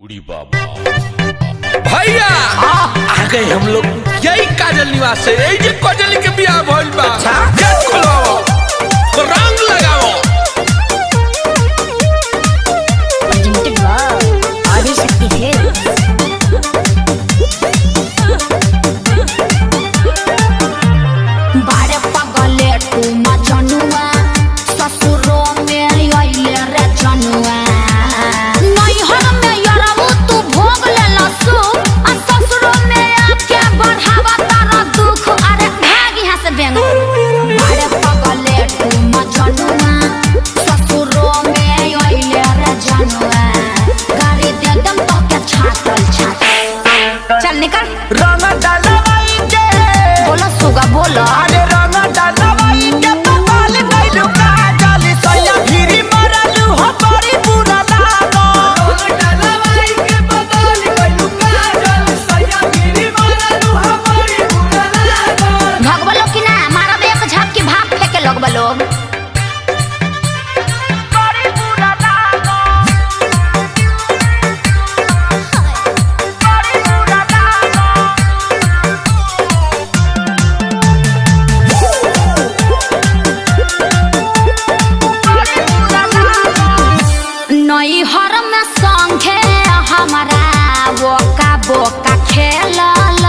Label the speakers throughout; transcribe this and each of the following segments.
Speaker 1: बुढ़ी बाबा भैया आ गए हम लोग। यही काजल निवास है, यही जो काजल के बियाह भइल बा। गेट खोलो, रंग लगाओ।
Speaker 2: बारे पगले तू मजनुआ ससुरो में आइले रे जनुआ नैहर में यरबू तू भोग ले लसु आ ससुरो में आके बढ़ावा तारा दुख। अरे भाग यहाँ से बेंग। बारे पगले तू मजनुआ ससुरो में आइले रे जनुआ गाड़ी दे दम तो के छातल छातल। चल निकल।
Speaker 3: रंग डालवाई के
Speaker 2: बोलो सुगा बोलो।
Speaker 3: अरे रंग डालवाई के पपाल गइलु काजल सैया भिरी मरलु हो बड़ी बुरा लागो। रंग डालवाई के पपाल गइलु काजल सैया भिरी मरलु हो बड़ी बुरा लागो।
Speaker 2: भगवा लोग की ना मारा एक झपकी भाग फेंके लोग बलोग।
Speaker 3: बड़ी बुरा लागो, बड़ी बुरा लागो।
Speaker 2: नैहर में संगे हमारा बोका बोका खेलल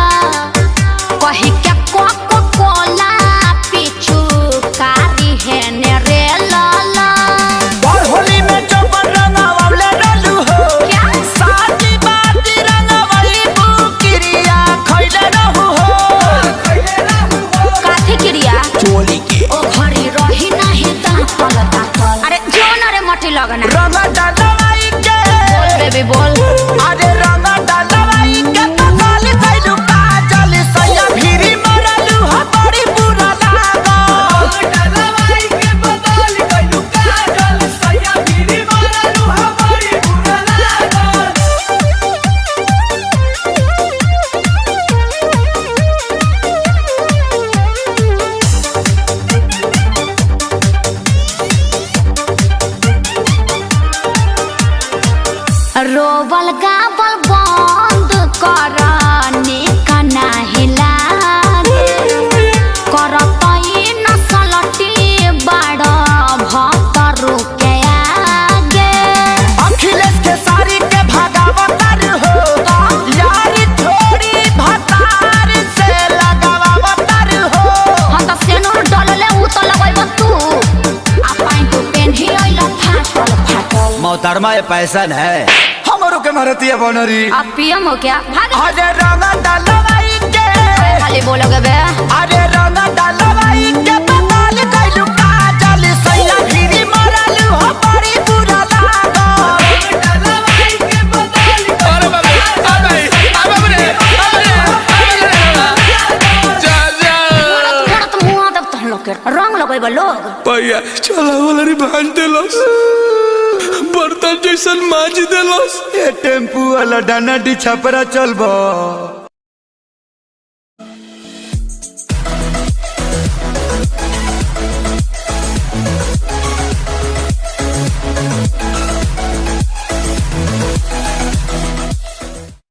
Speaker 2: कही के कोको कोला पीछू कारी है ने रे लाला।
Speaker 3: और होली में चौपन रंगावले रहलु हो
Speaker 2: क्या
Speaker 3: साथी बाती रंगावली बुकिरिया खइले रहू हो
Speaker 2: काथी क्रिया
Speaker 3: चोली के
Speaker 2: ओ घड़ी रही नहीं दांतल दांतल। अरे जोन रे मटी लगना।
Speaker 3: रंग डालवाई के
Speaker 2: बोल बेबी बोल।
Speaker 3: अरे रंग डालवाई के पकाल गइलु काजल सैया भिरी मरलु हो बड़ी बुरा लागो। रंग डालवाई के पकाल गइलु काजल सैया भिरी मरलु हो बड़ी बुरा लागो।
Speaker 2: रोबल गाबल बंद कर निकना हिलागे करतई नसलटी बड़ भतरू के आगे।
Speaker 3: अखिलेश के सारी के भागावतर हो यारी थोड़ी भतार से लगावतर हो।
Speaker 2: हम तो सेनुर डलले उ तो लगैब तू आ पाइन तू पेन्ही अइला फाटल फाटल।
Speaker 3: मोहतरमा ये पैसन है हमरो के मारती बनरी।
Speaker 2: अब पियम हो क्या भाग।
Speaker 3: अरे रंग डालवाई के
Speaker 2: खाली बोलोगे बे।
Speaker 3: अरे रंग डालवाई के पकाल गइलु काजल सैया भिरी मरलु हो बड़ी बुरा लागो। रंग डालवाई के पकाल
Speaker 1: अरे बाबा आ भाई आ बाबा रे जा जा
Speaker 2: थोड़ा मुंह दब तहन लोग के रंग लगैब लोग।
Speaker 1: भैया चला वाला रे भांज देलस, बर्तन जैसन माज देलस।
Speaker 3: ये टेम्पू वाला डाना डी छपरा चलबो।